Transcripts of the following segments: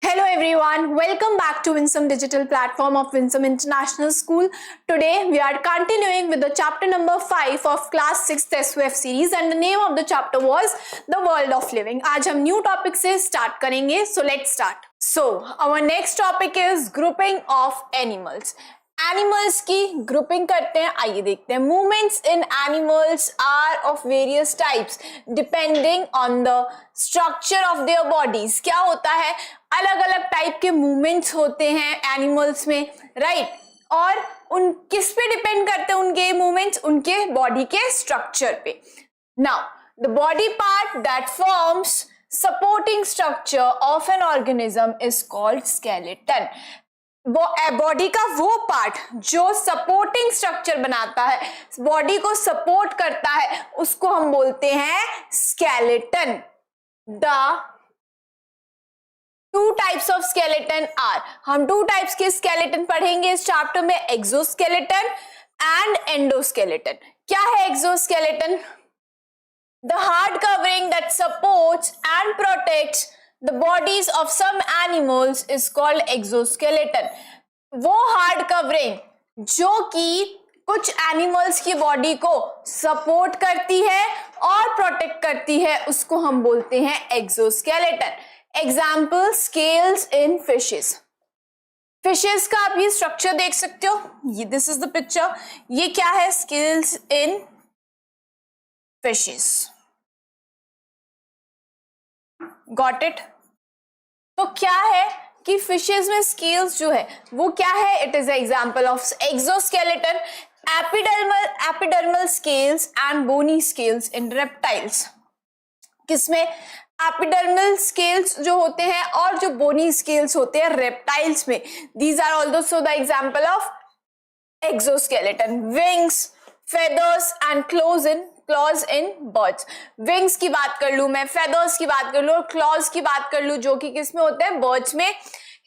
Hello everyone, welcome back to Winsome Digital Platform of Winsome International School. Today we are continuing with the chapter number 5 of class 6 SWF series and the name of the chapter was The World of Living. आज हम new topic से start करेंगे, so let's start. So our next topic is grouping of animals. Animals की grouping करते हैं, आइए देखते हैं. Movements in animals are of various types depending on the structure of their bodies. क्या होता है, अलग अलग टाइप के मूवमेंट्स होते हैं एनिमल्स में, राइट और उन किस पे डिपेंड करते हैं उनके मूवमेंट्स, उनके बॉडी के स्ट्रक्चर पे. Now the body part that forms supporting structure of an organism is called skeleton. Body का वो पार्ट जो सपोर्टिंग स्ट्रक्चर बनाता है, बॉडी को सपोर्ट करता है, उसको हम बोलते हैं skeleton. The two types of skeleton are, हम टू टाइप्स के स्केलेटन पढ़ेंगे इस चैप्टर में, एक्सोस्केलेटन एंड एंडोस्केलेटन. क्या है exoskeleton? The hard covering that supports and protects the bodies of some animals is called exoskeleton. वो हार्ड कवरिंग जो कि कुछ एनिमल्स की बॉडी को सपोर्ट करती है और प्रोटेक्ट करती है, उसको हम बोलते हैं एक्सोस्केलेटन. एग्जाम्पल स्केल्स इन फिशेस. फिशेस का आप ये स्ट्रक्चर देख सकते हो, ये दिस इज द पिक्चर. ये क्या है? Scales in fishes. Got it? तो क्या है कि फिशेस में स्केल्स जो है वो क्या है? It is example of exoskeleton. Epidermal scales and bony scales in reptiles. किसमें? एपिडर्मल स्केल्स जो होते हैं और जो बोनी स्केल्स होते हैं रेप्टाइल्स में. These are also the example of exoskeleton. Wings, feathers and claws in birds. Wings की बात कर लूं मैं, फेदर्स की बात कर लूं और क्लॉज की बात कर लूं, जो कि किस में होते हैं? बर्ड्स में.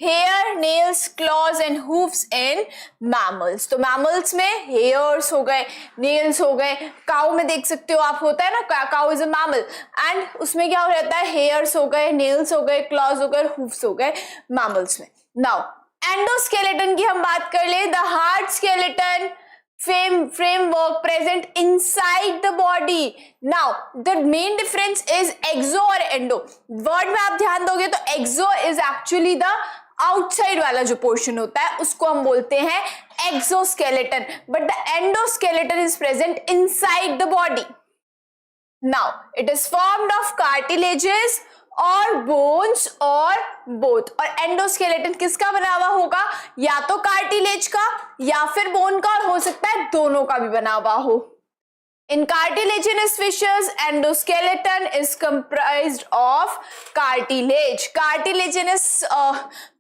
Hair, nails, claws and hooves in mammals. तो मैमल्स में हेयर्स हो गए, नेल्स हो गए. काउ में देख सकते हो आप, होता है ना, cow is a mammal and उसमें क्या रहता है? हेयर्स हो गए, नेल्स हो गए, क्लॉज हो गए, हूफ्स हो गए मैमल्स में. नाउ एंडोस्केलेटन की हम बात कर ले. The hard skeleton framework present inside the body. Now the main difference is exo और endo. word में आप ध्यान दोगे तो exo is actually the outside वाला जो portion होता है उसको हम बोलते हैं exoskeleton, but the endoskeleton is present inside the body. Now it is formed of cartilages और बोन्स और बोथ. और एंडोस्केलेटन किसका बना हुआ होगा? या तो कार्टिलेज का या फिर बोन का, और हो सकता है दोनों का भी बना हुआ हो. In cartilaginous fishes, endoskeleton is comprised of cartilage. Cartilaginous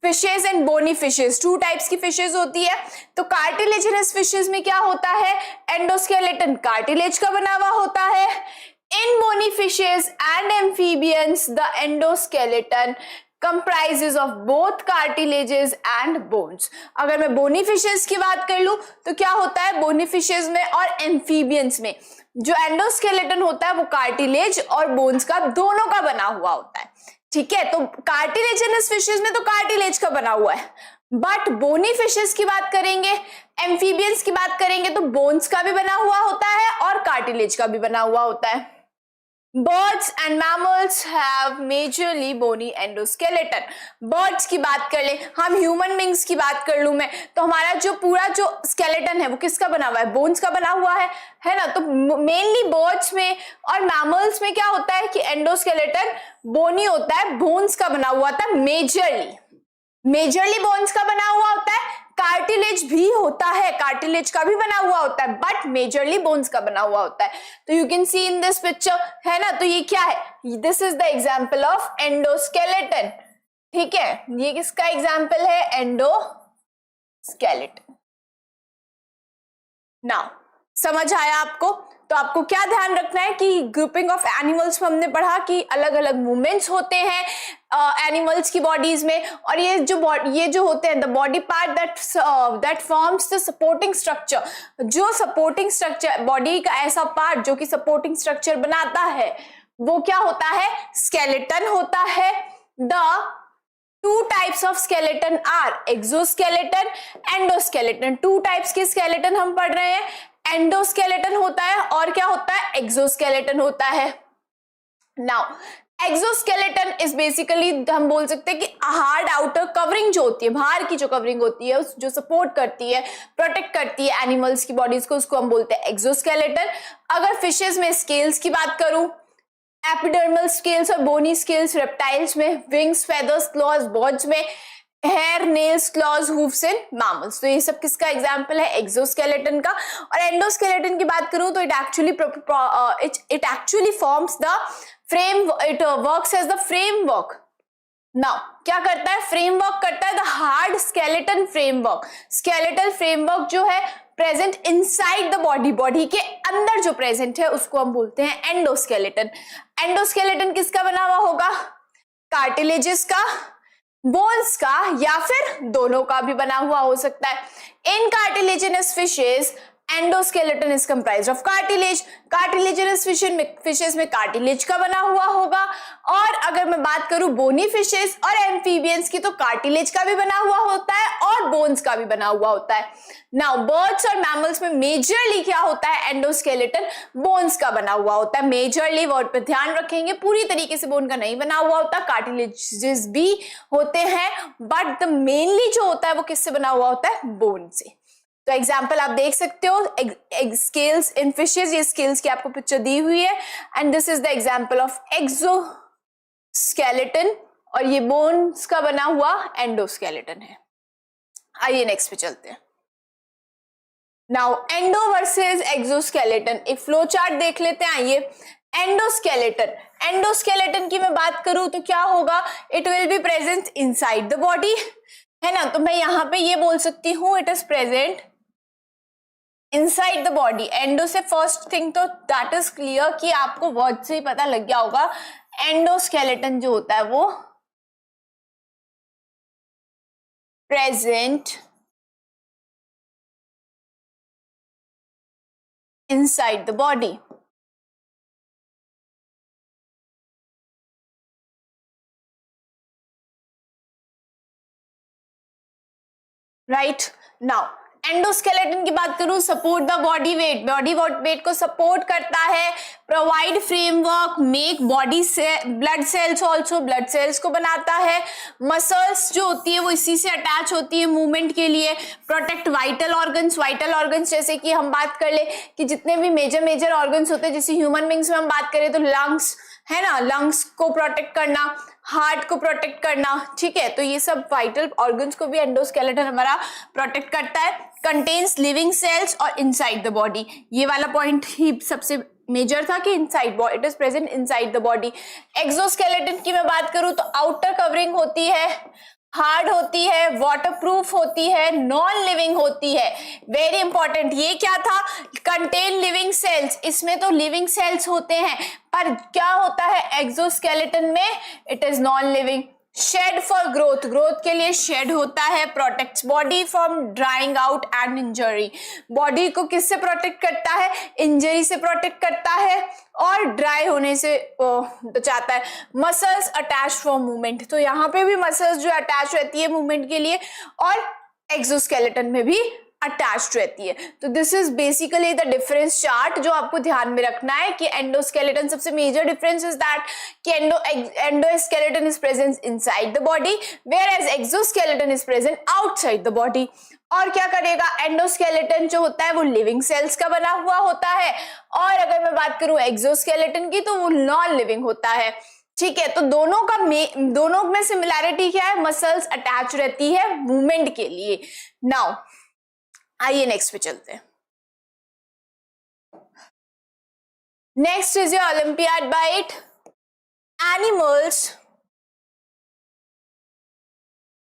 fishes and bony fishes, two types की fishes होती है. तो cartilaginous fishes में क्या होता है? एंडोस्केलेटन कार्टिलेज का बना हुआ होता है. In bony fishes and amphibians, the endoskeleton comprises of both cartilages and bones. अगर मैं bony fishes की बात कर लूं तो क्या होता है? bony fishes में और amphibians में जो endoskeleton होता है वो cartilage और bones का दोनों का बना हुआ होता है. ठीक है, तो cartilaginous fishes में तो cartilage का बना हुआ है, बट बोनी फिशेस की बात करेंगे, एम्फीबियंस की बात करेंगे तो बोन्स का भी बना हुआ होता है और कार्टिलेज का भी बना हुआ होता है. Birds and mammals have majorly bony endoskeleton. Birds की बात कर ले, हम ह्यूमन बींग्स की बात कर लूं मैं, तो हमारा जो पूरा जो स्केलेटन है वो किसका बना हुआ है? बोन्स का बना हुआ है ना. तो मेनली बर्ड्स में और मैमल्स में क्या होता है कि एंडोस्केलेटन बोनी होता है, बोन्स का बना हुआ था. मेजरली बोन्स का बना हुआ होता है. कार्टिलेज भी होता है, कार्टिलेज का भी बना हुआ होता है, बट मेजरली बोन्स का बना हुआ होता है. तो you can see in this picture, है ना. तो ये क्या है? This is the example of endoskeleton. ठीक है, ये किसका एग्जांपल है? एंडोस्केलेटन. नाउ समझ आया आपको? तो आपको क्या ध्यान रखना है कि ग्रुपिंग ऑफ एनिमल्स में हमने पढ़ा कि अलग अलग मूवमेंट्स होते हैं एनिमल्स की बॉडीज में, और ये जो होते हैं the body part that forms the supporting structure. जो सपोर्टिंग स्ट्रक्चर, बॉडी का ऐसा पार्ट जो कि सपोर्टिंग स्ट्रक्चर बनाता है वो क्या होता है? स्केलेटन होता है. The two types of skeleton are exoskeleton, endoskeleton. Two types के स्केलेटन हम पढ़ रहे हैं, एंडोस्केलेटन होता है और क्या होता है, एक्सोस्केलेटन होता है। नाउ एक्सोस्केलेटन इज बेसिकली हम बोल सकते हैं कि हार्ड आउटर कवरिंग जो होती है, बाहर की जो कवरिंग होती है, जो सपोर्ट करती है, प्रोटेक्ट करती है एनिमल्स की बॉडीज को, उसको हम बोलते हैं एक्सोस्केलेटन। अगर फिशेस में स्केल्स की बात करूं, एपिडर्मल स्केल्स और बोनी स्केल्स रेप्टाइल्स में, विंग्स, फेदर्स, क्लॉज बर्ड्स में, hair, nails, claws, hooves in mammals. तो ये सब किसका एग्जांपल है, एक्सोस्केलेटन का। और एंडोस्केलेटन की बात करूं तो it actually forms the frame, it works as the framework. Now क्या करता है, फ्रेमवर्क करता है the hard skeleton framework. Skeletal framework जो है present inside the body, body के अंदर जो प्रेजेंट है उसको हम बोलते हैं एंडोस्केलेटन। एंडोस्केलेटन किसका बना हुआ होगा, कार्टिलेजेस का, बोन्स का, या फिर दोनों का भी बना हुआ हो सकता है। In cartilaginous fishes endoskeleton is comprised of cartilage. Cartilaginous fishes में कार्टिलेज का बना हुआ होगा। और अगर मैं बात करूं बोनी फिशेस और एम्फीबियंस की, तो कार्टिलेज का भी बना हुआ होता है और बोन्स का भी बना हुआ होता है। नाउ बर्ड्स और मैमल्स में मेजरली क्या होता है, एंडोस्केलेटन बोन्स का बना हुआ होता है। मेजरली वर्ड पे ध्यान रखेंगे, पूरी तरीके से बोन का नहीं बना हुआ होता, कार्टिलेजेस भी होते हैं, बट द मेनली जो होता है वो किससे बना हुआ होता है, बोन से। तो एग्जाम्पल आप देख सकते हो, स्केल्स इन फिशेस, ये स्केल्स की आपको पिक्चर दी हुई है, and this is the example of exoskeleton, और ये बोन्स का बना हुआ एंडोस्केलेटन है। आइए नेक्स्ट पे चलते हैं। नाउ एंडो वर्सेस एक्सोस्केलेटन, एक फ्लो चार्ट देख लेते हैं। आइए एंडोस्केलेटन, एंडोस्केलेटन की मैं बात करूं तो क्या होगा, it will be present inside the body, है ना। तो मैं यहां पे ये बोल सकती हूं it is present inside the body. Endo से फर्स्ट थिंग तो दैट इज क्लियर कि आपको वर्ड से ही पता लग गया होगा, एंडोस्केलेटन जो होता है वो present inside the body. Right, now endoskeleton की बात करूं, support the body weight, body weight को सपोर्ट करता है, प्रोवाइड फ्रेमवर्क, मेक बॉडी से blood cells, also blood cells को बनाता है, मसल्स जो होती है वो इसी से अटैच होती है मूवमेंट के लिए, protect vital organs, vital organs जैसे कि हम बात कर ले कि जितने भी मेजर ऑर्गन्स होते हैं, जैसे ह्यूमन बींग्स में हम बात करें तो लंग्स, है ना, लंग्स को प्रोटेक्ट करना, हार्ट को प्रोटेक्ट करना, ठीक है। तो ये सब वाइटल ऑर्गन्स को भी एंडोस्केलेटन हमारा प्रोटेक्ट करता है। कंटेन्स लिविंग सेल्स और इनसाइड द बॉडी, ये वाला पॉइंट ही सबसे मेजर था कि inside, it is present inside the body. Exoskeleton की मैं बात करूं तो आउटर कवरिंग होती है, हार्ड होती है, वाटरप्रूफ होती है, नॉन लिविंग होती है। वेरी इंपॉर्टेंट, ये क्या था, कंटेन लिविंग सेल्स, इसमें तो लिविंग सेल्स होते हैं, पर क्या होता है एक्सोस्केलेटन में, it is non living. Shed for growth, growth के लिए शेड होता है, protects body from drying out and injury, body को किससे प्रोटेक्ट करता है, इंजरी से प्रोटेक्ट करता है और ड्राई होने से बचाता है। मसल्स अटैच फॉर मूवमेंट, तो यहाँ पे भी मसल्स जो अटैच रहती है मूवमेंट के लिए, और एक्सोस्केलेटन में भी अटैच्ड रहती है। तो this is basically the difference chart जो आपको ध्यान में रखना है कि एंडोस्केलेटन, सबसे मेजर डिफरेंस इज दैट कि endoskeleton is present inside the body, whereas exoskeleton is present outside the body. और क्या करेगा, एंडोस्केलेटन जो होता है वो लिविंग सेल्स का बना हुआ होता है, और अगर मैं बात करूं एक्सोस्केलेटन की तो वो नॉन लिविंग होता है, ठीक है। तो दोनों में सिमिलैरिटी क्या है, मसल्स अटैच रहती है मूवमेंट के लिए। नाउ आइए नेक्स्ट पे चलते हैं। Next is your Olympiad bite. Animals,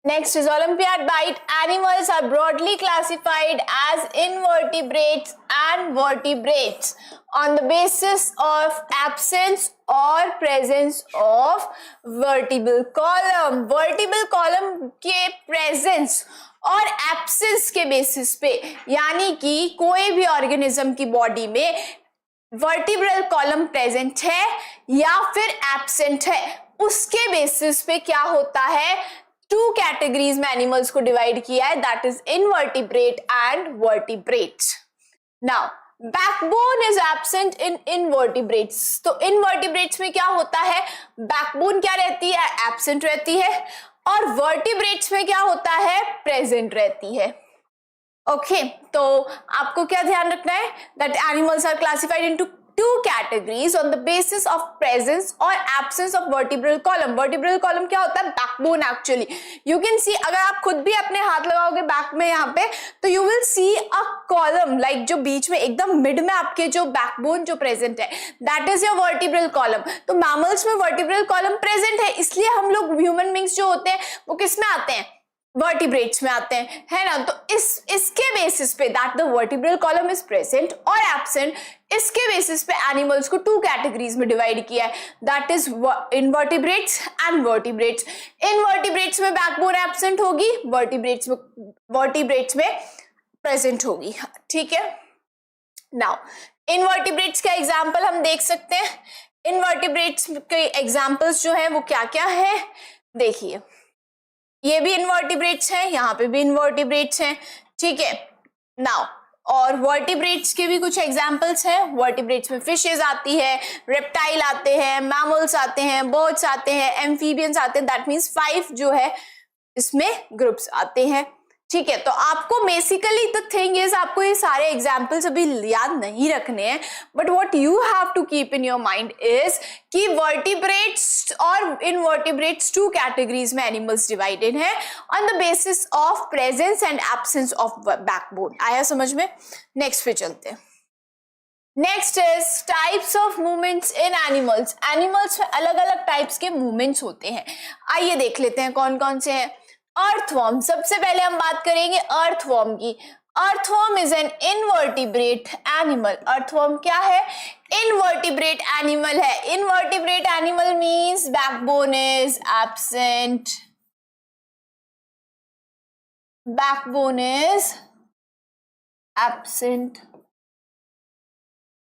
next is Olympiad bite. Animals are broadly classified as invertebrates and vertebrates on the basis of absence or presence of vertebral column. Vertebral column के presence और absence के basis पे, यानी कि कोई भी organism की body में वर्टिब्रल कॉलम प्रेजेंट है या फिर एब्सेंट है, उसके बेसिस पे क्या होता है, टू कैटेगरीज में एनिमल्स को डिवाइड किया है, that is invertebrate and vertebrates. Now backbone is absent in invertebrates. तो इनवर्टिब्रेट्स में क्या होता है, बैकबोन क्या रहती है, एब्सेंट रहती है, और वर्टिब्रेट्स में क्या होता है, प्रेजेंट रहती है। ओके तो आपको क्या ध्यान रखना है, that animals are classified into two categories on the basis of presence or absence of vertebral column. Vertebral column क्या होता है, backbone actually. You can see, अगर आप खुद भी अपने हाथ लगाओगे बैक में यहाँ पे, तो you will see a column like जो बीच में एकदम मिड में आपके जो बैकबोन जो प्रेजेंट है, that is your vertebral column. तो mammals में vertebral column प्रेजेंट है, इसलिए हम लोग ह्यूमन बींग्स जो होते हैं वो किस में आते हैं, वर्टिब्रेट्स में आते हैं, है ना। तो इसके बेसिस पे that the vertebral column is present और एब्सेंट, इसके बेसिस पे एनिमल्स को टू कैटेगरीज में डिवाइड किया है, that is invertebrates and vertebrates. Invertebrates में बैकबोन एब्सेंट होगी, वर्टिब्रेट्स में प्रेजेंट होगी, ठीक है। नाउ इनवर्टिब्रेट्स का एग्जांपल हम देख सकते हैं। इनवर्टिब्रेट्स के एग्जांपल्स जो है वो क्या क्या है, देखिए ये भी इनवर्टिब्रेट्स हैं, यहाँ पे भी इनवर्टिब्रेट्स हैं, ठीक है। नाउ और वर्टिब्रेट्स के भी कुछ एग्जांपल्स हैं। वर्टिब्रेट्स में फिशेस आती है, रेप्टाइल आते हैं, मैमल्स आते हैं, बर्ड्स आते हैं, एम्फीबियंस आते हैं, दैट मीन्स 5 जो है इसमें ग्रुप्स आते हैं, ठीक है। तो आपको बेसिकली द थिंग इज, आपको ये सारे एग्जाम्पल्स अभी याद नहीं रखने हैं, but what you have to keep in your mind is कि वर्टिब्रेट्स और इनवर्टिब्रेट्स टू कैटेगरीज में एनिमल्स डिवाइडेड हैं on the basis of presence and absence of backbone. आया समझ में? नेक्स्ट पे चलते हैं। Next is types of movements in animals. Animals में अलग अलग टाइप्स के मूवमेंट्स होते हैं, आइए देख लेते हैं कौन कौन से हैं। अर्थवर्म, सबसे पहले हम बात करेंगे अर्थवर्म की। Earthworm is an invertebrate animal. Earthworm क्या है? इनवर्टिब्रेट एनिमल है। Invertebrate animal means backbone is absent, backbone is absent.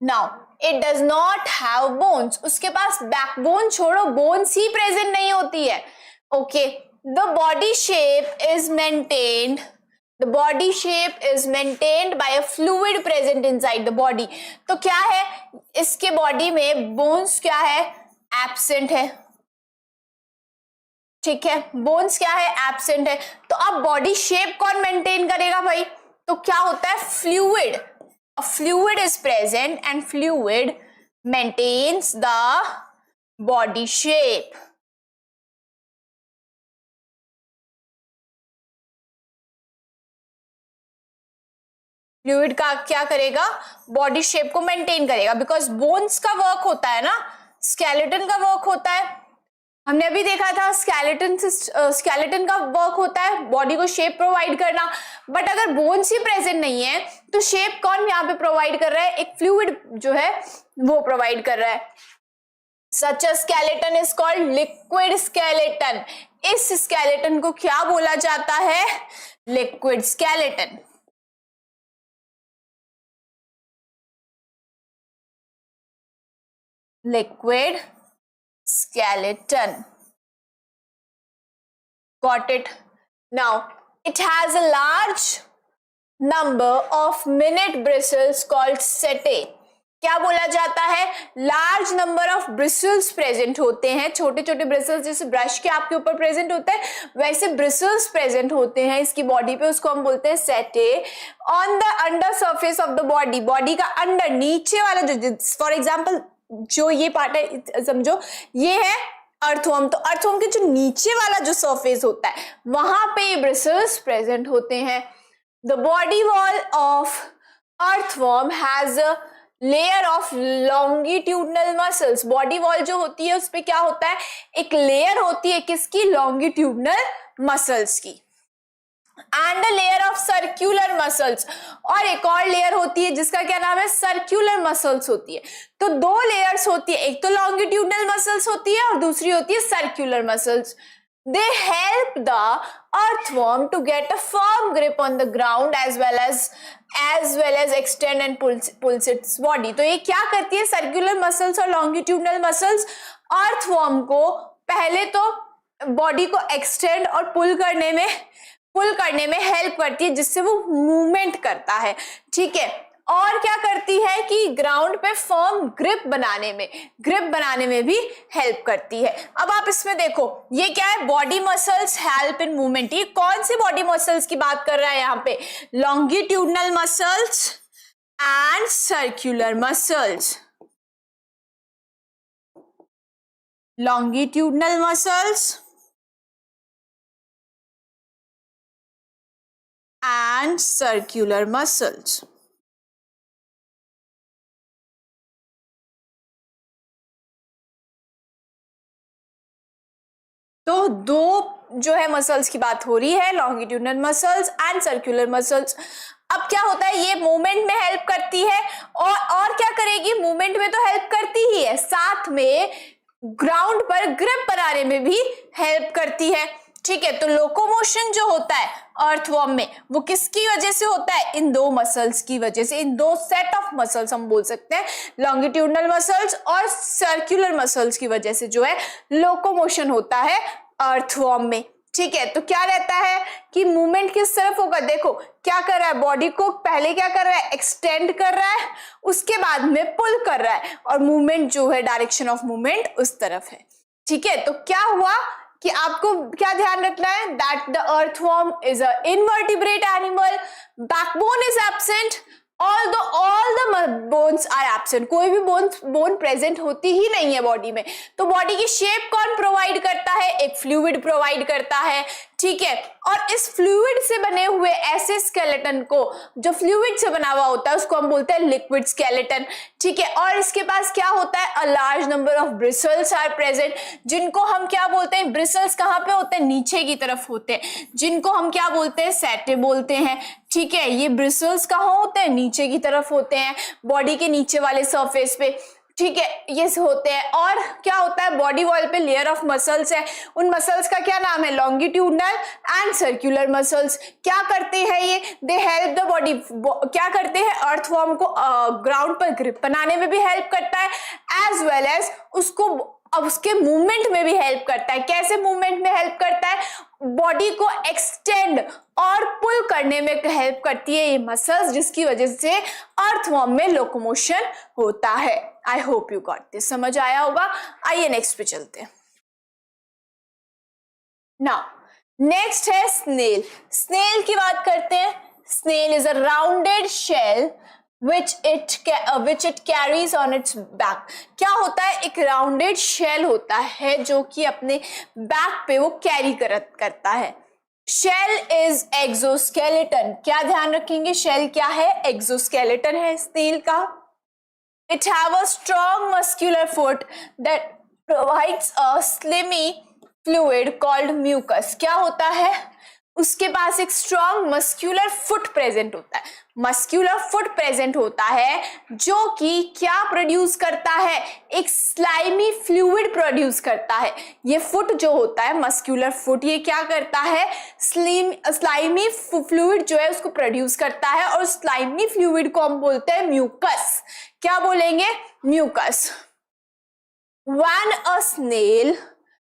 Now it does not have bones. उसके पास बैकबोन छोड़ो, बोन्स ही प्रेजेंट नहीं होती है, okay. The body shape is maintained. The body shape is maintained by a fluid present inside the body. तो क्या है इसके body में, बोन्स क्या है, एब्सेंट है, ठीक है। बोन्स क्या है, एब्सेंट है। तो अब बॉडी शेप कौन मेंटेन करेगा भाई? तो क्या होता है, fluid. A fluid is present and fluid maintains the body shape. Fluid का क्या करेगा, बॉडी शेप को मेंटेन करेगा, बिकॉज बोन्स का वर्क होता है ना, स्केलेटन का वर्क होता है। हमने अभी देखा था स्केलेटन का वर्क होता है बॉडी को शेप प्रोवाइड करना, बट अगर बोन्स ही प्रेजेंट नहीं है तो शेप कौन यहाँ पे प्रोवाइड कर रहा है, एक फ्लूइड जो है वो प्रोवाइड कर रहा है। Such a skeleton is called liquid skeleton. इस स्केलेटन को क्या बोला जाता है, liquid skeleton. Liquid skeleton. Got it? Now, it has a large number of minute bristles called setae. क्या बोला जाता है, large number of bristles present होते हैं, छोटे छोटे ब्रिसल्स, जैसे ब्रश के आपके ऊपर प्रेजेंट होते हैं वैसे ब्रिसल्स प्रेजेंट होते हैं इसकी बॉडी पे, उसको हम बोलते हैं setae. On the under surface of the body, body का अंडर नीचे वाला जो, फॉर एग्जाम्पल जो ये पार्ट है समझो ये है अर्थवर्म, तो अर्थवर्म के जो नीचे वाला जो सरफेस होता है वहां पे ब्रिसल्स प्रेजेंट होते हैं। The body wall of earthworm has a layer of longitudinal muscles. Body wall जो होती है उस पे क्या होता है, एक लेयर होती है किसकी, लॉन्गिट्यूडनल मसल्स की, and a layer of circular muscles, और एक और लेयर होती है जिसका क्या नाम है, सर्क्यूलर मसल्स होती है। तो दो लेयर्स होती है, एक तो लॉन्गिट्यूडनल मसल्स होती है और दूसरी होती है circular muscles. They help the earthworm to get a firm grip on the ground as well as extend and pulls its body. तो ये क्या करती है, सर्कुलर मसल्स और लॉन्गिट्यूडनल मसल्स अर्थवर्म को पहले तो बॉडी को एक्सटेंड और पुल करने में हेल्प करती है, जिससे वो मूवमेंट करता है, ठीक है। और क्या करती है कि ग्राउंड पे फर्म ग्रिप बनाने में भी हेल्प करती है। अब आप इसमें देखो, ये क्या है, body muscles help in movement. ये कौन सी बॉडी मसल्स की बात कर रहा है यहाँ पे, longitudinal muscles and circular muscles. longitudinal muscles and circular muscles। तो दो जो है मसल्स की बात हो रही है, longitudinal muscles and circular muscles. अब क्या होता है, ये मूवमेंट में हेल्प करती है और क्या करेगी, मूवमेंट में तो हेल्प करती ही है, साथ में ग्राउंड पर ग्रिप बनाने में भी हेल्प करती है, ठीक है। तो लोकोमोशन जो होता है अर्थवर्म में, वो किसकी वजह से होता है, इन दो मसल्स की वजह से, इन दो सेट ऑफ मसल्स हम बोल सकते हैं, लॉन्गिट्यूडनल मसल्स और सर्कुलर मसल्स की वजह से जो है लोकोमोशन होता है अर्थवर्म में, ठीक है। तो क्या रहता है कि मूवमेंट किस तरफ होगा, देखो क्या कर रहा है, बॉडी को पहले क्या कर रहा है, एक्सटेंड कर रहा है, उसके बाद में पुल कर रहा है, और मूवमेंट जो है, डायरेक्शन ऑफ मूवमेंट उस तरफ है, ठीक है। तो क्या हुआ कि आपको क्या ध्यान रखना है, that the earthworm is a invertebrate animal, backbone is absent, all the bones are absent, कोई भी बोन प्रेजेंट होती ही नहीं है बॉडी में। तो बॉडी की शेप कौन प्रोवाइड करता है, एक फ्लूइड प्रोवाइड करता है, ठीक है। और इस फ्लूइड से बने हुए ऐसे स्केलेटन को, जो फ्लूइड से बना हुआ होता है, उसको हम बोलते हैं लिक्विड स्केलेटन, ठीक है। और इसके पास क्या होता है, a large number of bristles are present, जिनको हम क्या बोलते हैं, ब्रिसल्स कहाँ पे होते हैं, नीचे की तरफ होते हैं, जिनको हम क्या बोलते हैं, सैटे बोलते हैं, ठीक है। ये ब्रिसल्स कहाँ होते हैं, नीचे की तरफ होते हैं, बॉडी के नीचे वाले सरफेस पे, ठीक है, ये होते हैं। और क्या होता है, बॉडी वॉल पे लेयर ऑफ मसल्स है, उन मसल्स का क्या नाम है, लॉन्गिट्यूडनल एंड सर्कुलर मसल्स। क्या करते हैं ये, दे हेल्प द बॉडी, क्या करते हैं, अर्थवर्म को ग्राउंड पर ग्रिप बनाने में भी हेल्प करता है, एज वेल एज उसको अब उसके मूवमेंट में भी हेल्प करता है। कैसे मूवमेंट में हेल्प करता है, बॉडी को एक्सटेंड और पुल करने में हेल्प करती है ये मसल्स, जिसकी वजह से अर्थवर्म में लोकोमोशन होता है। I hope you got this, समझ आया होगा। आइए नेक्स्ट पे चलते हैं। नाउ नेक्स्ट है स्नेल। स्नेल की बात करते हैं। Snail is a rounded shell which it carries on its back। क्या होता है, एक राउंडेड शेल होता है जो कि अपने बैक पे वो कैरी करता है। Shell is exoskeleton. क्या ध्यान रखेंगे, शेल क्या है, एक्सोस्केलेटन है स्नेल का। It have a strong muscular foot that provides a slimy fluid called mucus. क्या होता है, उसके पास एक स्ट्रॉन्ग मस्कुलर फुट प्रेजेंट होता है, मस्कुलर फुट प्रेजेंट होता है, जो कि क्या प्रोड्यूस करता है, एक स्लाइमी फ्लूइड प्रोड्यूस करता है। ये फुट जो होता है, मस्कुलर फुट, ये क्या करता है, स्लाइमी फ्लूइड जो है उसको प्रोड्यूस करता है, और स्लाइमी फ्लूइड को हम बोलते हैं म्यूकस। क्या बोलेंगे, mucus. When a snail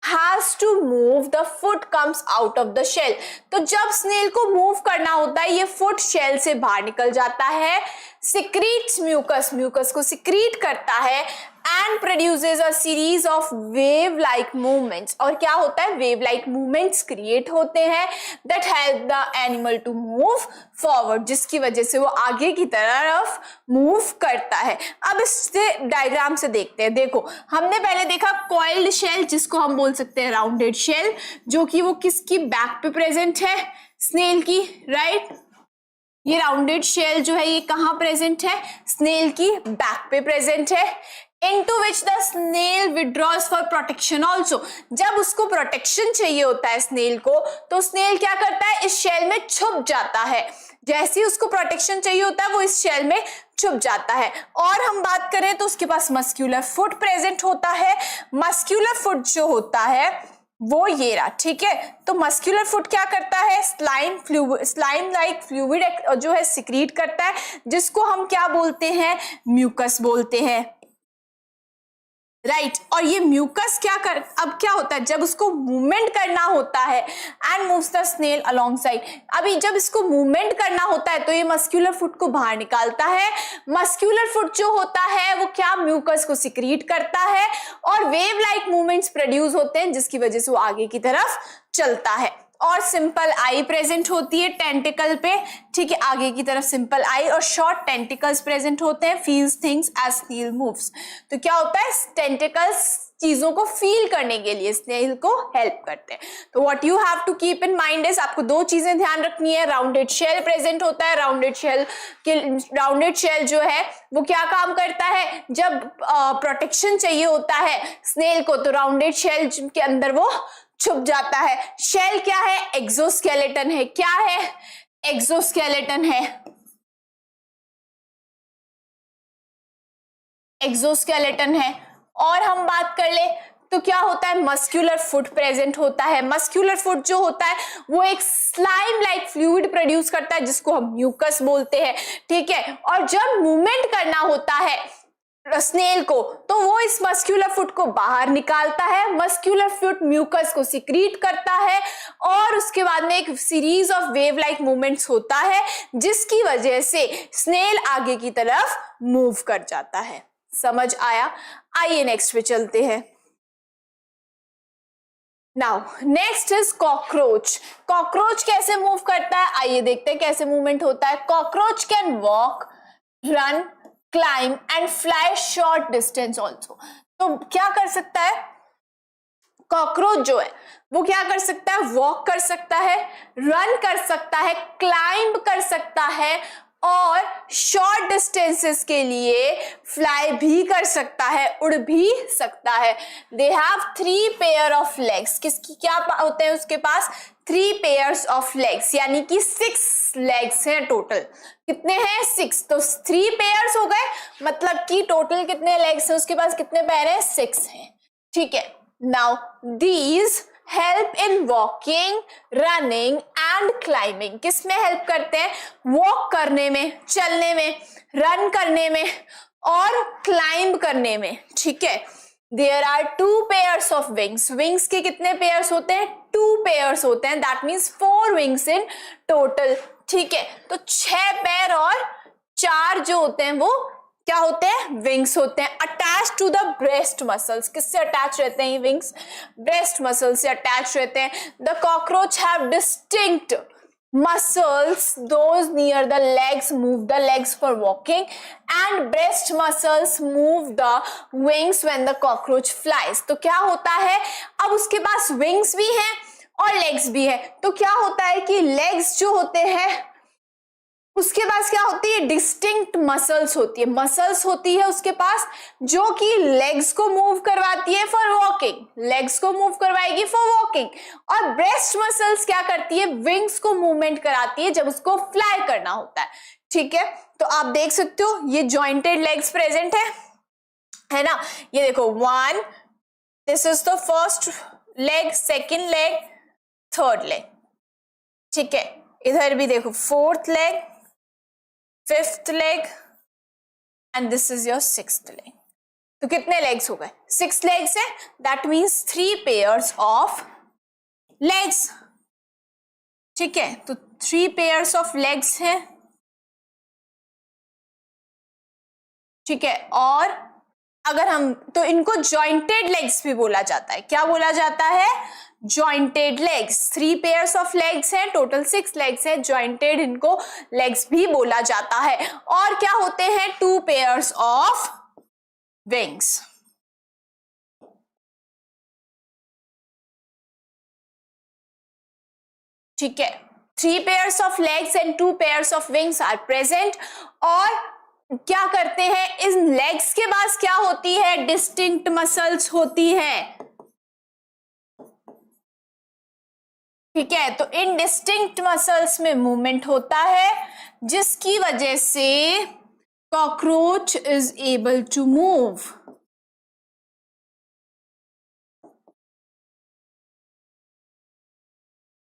has to move, the foot comes out of the shell। तो जब स्नेल को मूव करना होता है, ये फुट शेल से बाहर निकल जाता है, सिक्रीट्स म्यूकस, म्यूकस को सिक्रीट करता है, and produces a series of wave like movements. और क्या होता है, वेव लाइक मूवमेंट्स क्रिएट होते हैं that help the animal to move forward, जिसकी वजह से वो आगे की तरफ मूव करता है। अब इससे डायग्राम से देखते हैं। देखो, हमने पहले देखा कॉइल्ड शेल, जिसको हम बोल सकते हैं राउंडेड शेल, जो कि वो किसकी बैक पे प्रेजेंट है, स्नेल की, राइट। ये राउंडेड शेल जो है ये कहाँ प्रेजेंट है, स्नेल की बैक पे प्रेजेंट है। into which the snail withdraws for protection also। जब उसको प्रोटेक्शन चाहिए होता है स्नेल को, तो स्नेल क्या करता है, इस शेल में छुप जाता है। जैसे ही उसको प्रोटेक्शन चाहिए होता है, वो इस शेल में छुप जाता है। और हम बात करें तो उसके पास मस्कुलर फुट प्रेजेंट होता है। मस्कुलर फुट जो होता है वो ये रहा, ठीक है। तो मस्कुलर फुट क्या करता है, स्लाइम लाइक फ्लूइड जो है सिक्रीट करता है, जिसको हम क्या बोलते हैं, म्यूकस बोलते हैं। राइट और ये म्यूकस अब क्या होता है, जब उसको मूवमेंट करना होता है and moves the snail along side. अभी जब इसको मूवमेंट करना होता है तो ये मस्क्यूलर फुट को बाहर निकालता है। मस्क्यूलर फुट जो होता है वो क्या, म्यूकस को सिक्रीट करता है और वेव लाइक मूवमेंट्स प्रोड्यूस होते हैं जिसकी वजह से वो आगे की तरफ चलता है। और सिंपल आई प्रेजेंट होती है टेंटिकल पे, ठीक है, आगे की तरफ सिंपल आई और शॉर्ट टेंटिकल्स प्रेजेंट होते हैं। Feels things as snail moves, तो क्या होता है, टेंटिकल्स चीजों को फील करने के लिए स्नेल को हेल्प करते हैं। तो what you have to keep in mind is, आपको दो चीजें ध्यान रखनी है। राउंडेड शेल प्रेजेंट होता है, राउंडेड शेल जो है वो क्या काम करता है, जब प्रोटेक्शन चाहिए होता है स्नेल को तो राउंडेड शेल के अंदर वो छुप जाता है। शेल क्या है, एक्सोस्केलेटन है। क्या है, एक्सोस्केलेटन है, एक्सोस्केलेटन है। और हम बात कर ले तो क्या होता है, मस्क्यूलर फुट प्रेजेंट होता है। मस्क्यूलर फुट जो होता है वो एक स्लाइम लाइक फ्लूइड प्रोड्यूस करता है जिसको हम म्यूकस बोलते हैं, ठीक है। और जब मूवमेंट करना होता है स्नेल को तो वो इस मस्क्यूलर फुट को बाहर निकालता है। मस्क्यूलर फुट म्यूकस को सिक्रीट करता है और उसके बाद में एक series of wave like movements होता है जिसकी वजह से स्नेल आगे की तरफ मूव कर जाता है। समझ आया? आइए नेक्स्ट पे चलते हैं। Now next is cockroach. Cockroach कैसे मूव करता है, आइए देखते हैं कैसे मूवमेंट होता है। Cockroach can walk, run, climb and fly short distance also. तो क्या कर सकता है कॉकरोच जो है वो, क्या कर सकता है, वॉक कर सकता है, रन कर सकता है, क्लाइंब कर सकता है और शॉर्ट डिस्टेंसेस के लिए फ्लाई भी कर सकता है, उड़ भी सकता है। They have 3 pair of legs. किसकी क्या होते हैं उसके पास, 3 पेयर्स ऑफ लेग्स, यानी कि 6 लेग्स हैं टोटल। कितने हैं, 6। तो 3 पेयर्स हो गए, मतलब कि टोटल कितने लेग्स हैं उसके पास, कितने पैर हैं, 6 हैं, ठीक है। Now these help in walking, running and climbing. किस में हेल्प करते हैं, वॉक करने में, चलने में, रन करने में और क्लाइंब करने में, ठीक है। There are 2 pairs of wings. Wings के कितने पेयर्स होते हैं, 2 पेयर्स होते हैं, that means 4 wings in total, ठीक है। तो 6 पैर और 4 जो होते हैं वो क्या होते हैं, विंग्स होते हैं। Attach to the breast muscles, किससे अटैच रहते हैं ये विंग्स, ब्रेस्ट मसल से अटैच रहते हैं। The cockroach have distinct muscles, those near the legs move the legs for walking and breast muscles move the wings when the cockroach flies। तो क्या होता है, अब उसके पास wings भी हैं और legs भी है, तो क्या होता है कि legs जो होते हैं उसके पास क्या होती है, डिस्टिंक्ट मसल्स होती है, मसल्स होती है उसके पास जो कि लेग्स को मूव करवाती है फॉर वॉकिंग, लेग्स को मूव करवाएगी फॉर वॉकिंग। और ब्रेस्ट मसल्स क्या करती है, विंग्स को मूवमेंट कराती है जब उसको फ्लाई करना होता है, ठीक है। तो आप देख सकते हो ये जॉइंटेड लेग्स प्रेजेंट है ना। ये देखो 1, this is the first leg, second leg, third leg, ठीक है। इधर भी देखो 4th leg, 5th leg and this is your 6th leg। तो कितने legs हो गए, 6 legs है, that means 3 pairs of legs, ठीक है। तो 3 pairs of legs है, ठीक है। और अगर हम तो इनको jointed legs भी बोला जाता है, क्या बोला जाता है, jointed legs. 3 pairs of legs हैं, टोटल 6 लेग्स हैं, जॉइंटेड इनको लेग्स भी बोला जाता है। और क्या होते हैं, 2 पेयर्स ऑफ विंग्स, ठीक है। 3 pairs of legs and 2 pairs of wings are present. और क्या करते हैं, इन लेग्स के पास क्या होती है, डिस्टिंक्ट मसल्स होती है, ठीक है। तो इन डिस्टिंक्ट मसल्स में मूवमेंट होता है जिसकी वजह से cockroach is able to move,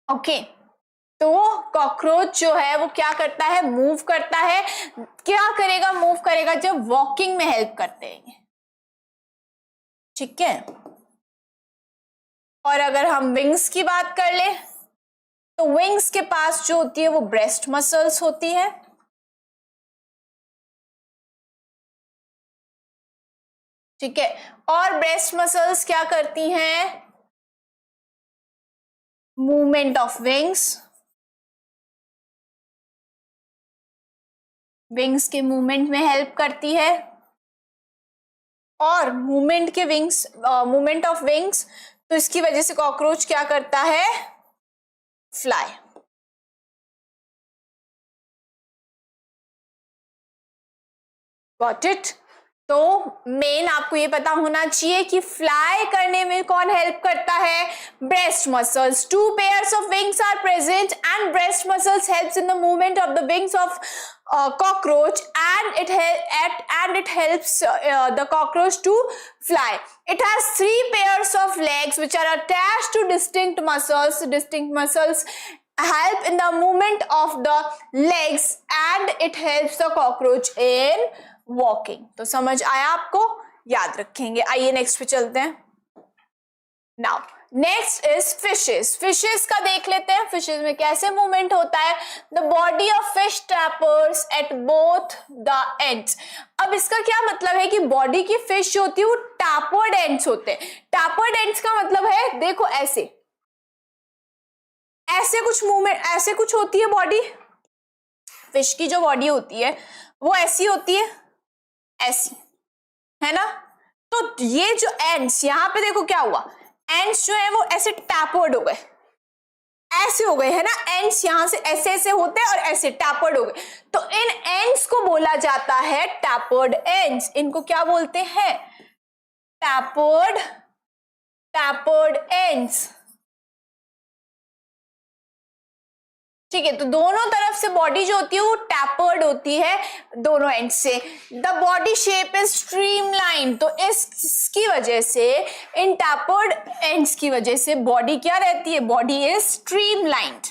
okay. तो कॉकरोच जो है वो क्या करता है, मूव करता है। क्या करेगा, मूव करेगा जब वॉकिंग में हेल्प करते हैं, ठीक है। और अगर हम विंग्स की बात कर ले तो विंग्स के पास जो होती है वो ब्रेस्ट मसल्स होती है, ठीक है। और ब्रेस्ट मसल्स क्या करती हैं? मूवमेंट ऑफ विंग्स, विंग्स के मूवमेंट में हेल्प करती है। और मूवमेंट ऑफ विंग्स, तो इसकी वजह से कॉकरोच क्या करता है? फ्लाई। Got it? तो मेन आपको ये पता होना चाहिए कि फ्लाई करने में कौन हेल्प करता है? Breast muscles. 2 pairs of wings are present and breast muscles helps in the movement of the wings of cockroach and it helps the cockroach to fly. It has 3 pairs of legs which are attached to distinct muscles. Distinct muscles help in the movement of the legs and it helps the cockroach in walking. तो समझ आया आपको? याद रखेंगे। आइए next पे चलते हैं। Now next is fishes. Fishes का देख लेते हैं, फिशेस में कैसे मूवमेंट होता है। The body of fish tapers at both the ends. अब इसका क्या मतलब है कि बॉडी की फिश जो होती है वो टैपर्ड एंड्स होते हैं। टैपर्ड एंड्स का मतलब है, देखो ऐसे कुछ मूवमेंट, ऐसे कुछ होती है बॉडी। फिश की जो बॉडी होती है वो ऐसी होती है, ऐसी, है ना। तो ये जो एंड्स, यहां पे देखो क्या हुआ, एंड्स जो है वो ऐसे टैपर्ड हो गए, ऐसे हो गए, है ना। एंड्स यहां से ऐसे ऐसे होते हैं और ऐसे टैपर्ड हो गए। तो इन एंड्स को बोला जाता है टैपर्ड एंड्स। इनको क्या बोलते हैं? Tapered ends. ठीक है। तो दोनों तरफ से बॉडी जो होती है वो टैपर्ड होती है, दोनों एंड से। The body shape is streamline. तो इसकी वजह से, इन टैपर्ड एंड्स की वजह से बॉडी क्या रहती है? Body is streamlined.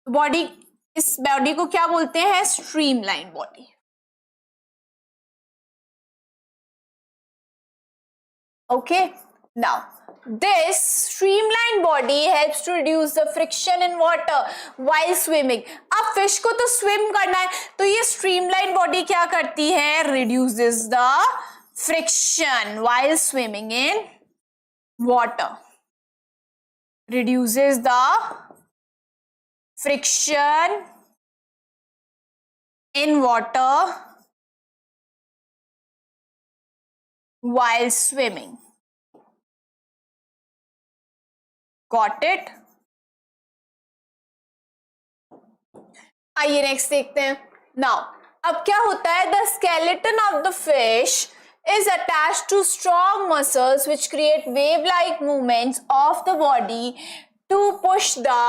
बॉडी, इस बॉडी को क्या बोलते हैं? Streamline body. Okay. Now this streamlined body helps to reduce the friction in water while swimming. अब फिश को तो स्विम करना है, तो ये streamlined body क्या करती है? reduces the friction while swimming in water. Reduces the friction in water while swimming. Got it? आइए नेक्स्ट देखते हैं। नाउ अब क्या होता है? The skeleton of the fish is attached to strong muscles which create wave-like movements of the body to push the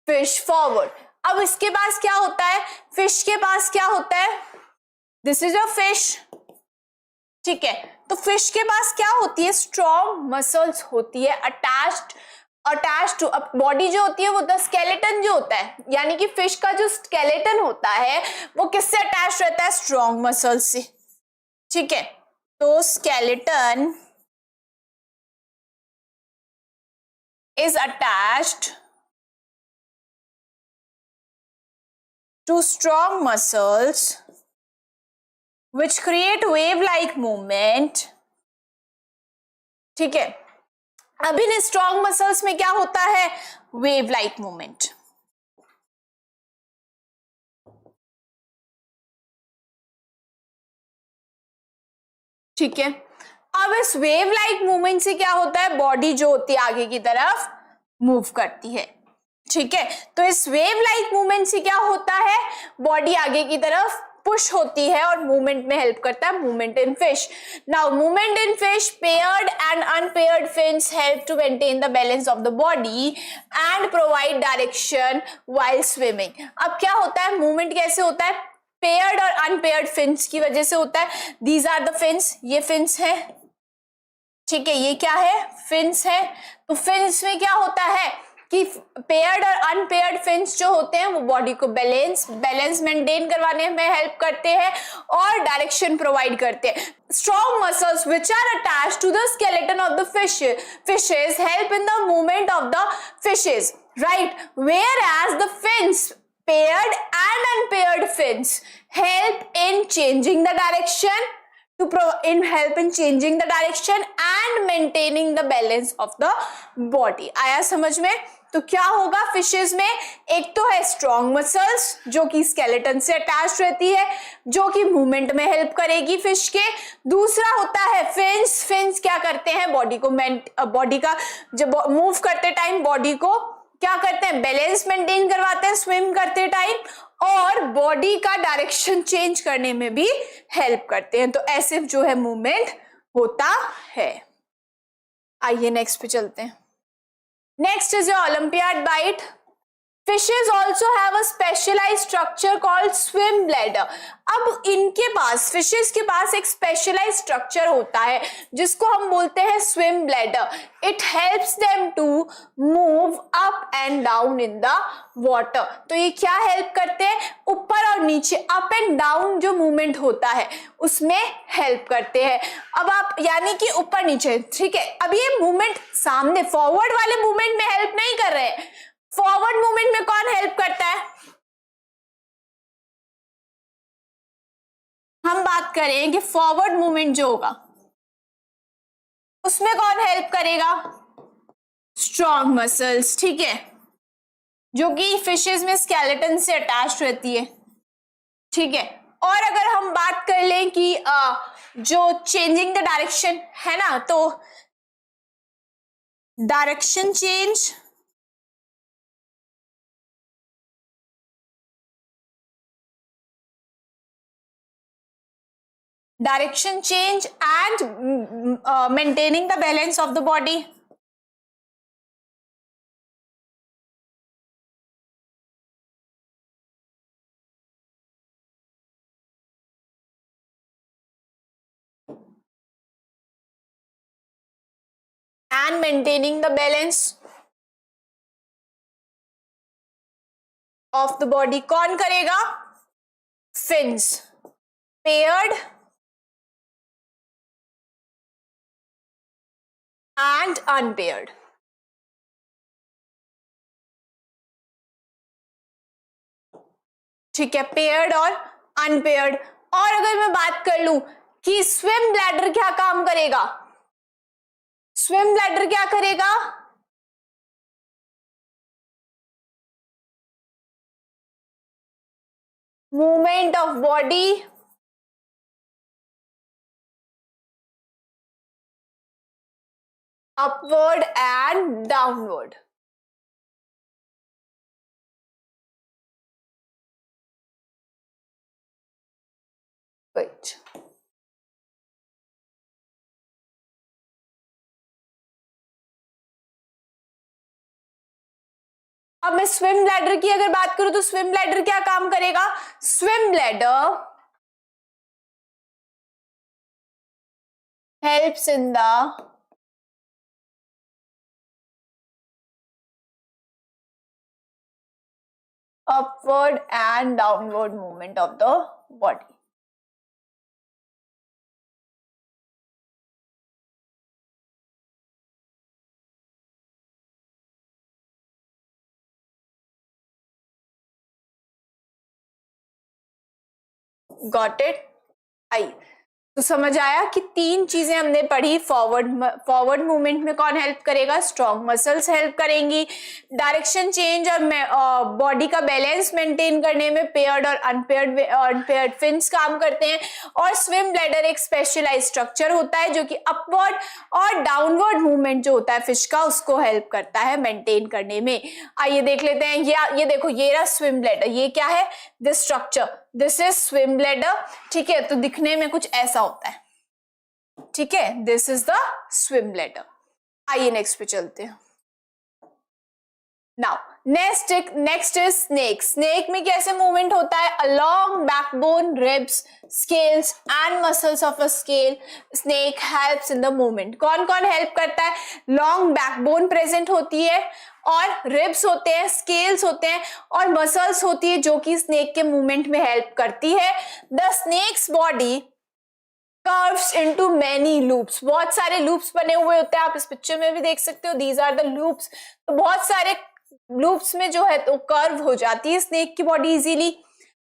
fish forward. अब इसके पास क्या होता है? फिश के पास क्या होता है? दिस इज अ फिश, ठीक है। तो फिश के पास क्या होती है? स्ट्रॉन्ग मसल्स होती है अटैच्ड टू। अब बॉडी जो होती है वो द स्केलेटन जो होता है, यानी कि फिश का जो स्केलेटन होता है वो किससे अटैच रहता है? स्ट्रॉन्ग मसल्स से, ठीक है। तो skeleton is attached to strong muscles which create wave-like movement, ठीक है। अब इन स्ट्रॉन्ग मसल्स में क्या होता है? Wave like movement. ठीक है। अब इस वेव लाइक मूवमेंट से क्या होता है? बॉडी जो होती है आगे की तरफ मूव करती है, ठीक है। तो इस वेव लाइक मूवमेंट से क्या होता है? बॉडी आगे की तरफ पुश होती है और मूवमेंट में हेल्प करता है movement in fish. Now movement in fish, paired and unpaired fins help to maintain the balance of the body and provide direction while swimming. अब क्या होता है? मूवमेंट कैसे होता है? पेयर्ड और अनपेयर्ड फिन्स की वजह से होता है। दीज आर द फिन्स, ये फिन्स है, ठीक है। ये क्या है? फिन्स है। तो फिन्स में क्या होता है कि पेयर्ड और अनपेयर्ड फिन्स जो होते हैं वो बॉडी को बैलेंस मेंटेन करवाने में हेल्प करते हैं और डायरेक्शन प्रोवाइड करते हैं. Strong muscles which are attached to the skeleton of the fishes help in the movement of the fishes, right? Whereas the fins, paired and unpaired fins, help in changing the direction and maintaining the balance of the body. आया समझ में? तो क्या होगा fishes में? एक तो है स्ट्रॉन्ग मसल्स जो कि स्केलेटन से अटैच रहती है, जो कि मूवमेंट में हेल्प करेगी फिश के. दूसरा होता है फिन्स क्या करते हैं? बॉडी का जब मूव करते टाइम बॉडी को क्या करते हैं? बैलेंस मेंटेन करवाते हैं स्विम करते टाइम, और बॉडी का डायरेक्शन चेंज करने में भी हेल्प करते हैं. तो ऐसे जो है मूवमेंट होता है. आइए नेक्स्ट पे चलते हैं. Next is your Olympiad bite. Fishes also have a specialized structure called swim bladder. अब इनके पास फिशेस के पास एक स्पेशलाइज स्ट्रक्चर होता है जिसको हम बोलते हैं swim bladder. It helps them to move up and down in the water. तो ये क्या हेल्प करते हैं? ऊपर और नीचे, अप एंड डाउन जो मूवमेंट होता है उसमें हेल्प करते हैं. अब आप यानी कि ऊपर नीचे, ठीक है. अब ये मूवमेंट सामने फॉरवर्ड वाले मूवमेंट में हेल्प नहीं कर रहे हैं. फॉरवर्ड मूवमेंट में कौन हेल्प करता है? हम बात करें कि फॉरवर्ड मूवमेंट जो होगा उसमें कौन हेल्प करेगा? स्ट्रॉन्ग मसल्स, ठीक है, जो कि फिशेस में स्केलेटन से अटैच रहती है, ठीक है. और अगर हम बात कर लें कि जो चेंजिंग द डायरेक्शन है ना, तो direction change and maintaining the balance of the body. And maintaining the balance of the body कौन करेगा? Fins, paired and unpaired. ठीक है, पेयर्ड और अनपेयर्ड. और अगर मैं बात कर लूं कि स्विम ब्लैडर क्या काम करेगा? स्विम ब्लैडर क्या करेगा? Movement of body upward and downward. Wait. अब मैं स्विम ब्लैडर की अगर बात करूं तो स्विम ब्लैडर क्या काम करेगा? Swim bladder helps in the upward and downward movement of the body. Got it? आई तो समझ आया कि तीन चीजें हमने पढ़ी. फॉरवर्ड मूवमेंट में कौन हेल्प करेगा? स्ट्रॉन्ग मसल्स हेल्प करेंगी. डायरेक्शन चेंज और बॉडी का बैलेंस मेंटेन करने में पेयर्ड और अनपेयर्ड फिन्स काम करते हैं. और स्विम ब्लैडर एक स्पेशलाइज्ड स्ट्रक्चर होता है जो कि अपवर्ड और डाउनवर्ड मूवमेंट जो होता है फिश का उसको हेल्प करता है मेंटेन करने में. आइए देख लेते हैं. ये देखो, ये रहा स्विम ब्लैडर. ये क्या है? This structure, this is swim bladder. ठीक है, तो दिखने में कुछ ऐसा होता है. ठीक है, this is the swim bladder. आइए नेक्स्ट पे चलते हैं. Now next is snake. Snake में कैसे मूवमेंट होता है? Along backbone, ribs, scales and muscles of a snake helps in the movement. कौन कौन हेल्प करता है? लॉन्ग बैकबोन प्रेजेंट होती है और रिब्स होते हैं, स्केल्स होते हैं और मसल्स होती है जो कि स्नेक के मूवमेंट में हेल्प करती है। The snake's body curves into many loops. बहुत सारे लूप्स बने हुए होते हैं, आप इस पिक्चर में भी देख सकते हो, दीज आर द लूप्स। तो बहुत सारे लूप्स में जो है तो कर्व हो जाती है स्नेक की body easily.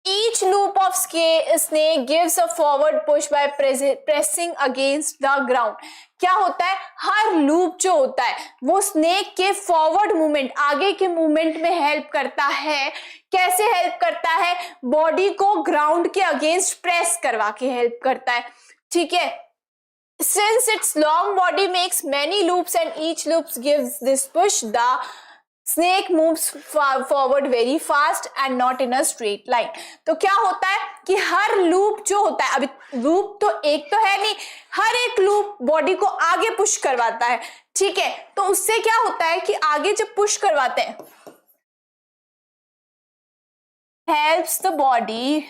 Each loop of snake gives a forward push by pressing against the ground. क्या होता है? हर लूप जो होता है वो स्नेक के फॉरवर्ड मूवमेंट, आगे के मूवमेंट में हेल्प करता है। कैसे हेल्प करता है? बॉडी को ग्राउंड के अगेंस्ट प्रेस करवा के हेल्प करता है, ठीक है। Since its long body makes many loops and each loop gives this push, the snake moves forward very fast and not in a straight line. तो क्या होता है कि हर लूप जो होता है, अभी लूप तो एक तो है नहीं, हर एक लूप बॉडी को आगे पुश करवाता है, ठीक है। तो उससे क्या होता है कि आगे जब पुश करवाते हैं, helps the body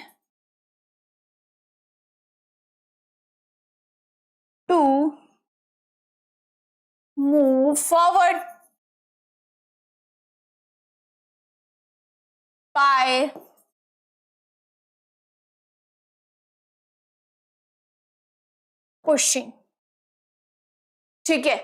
to move forward by pushing, ठीक है।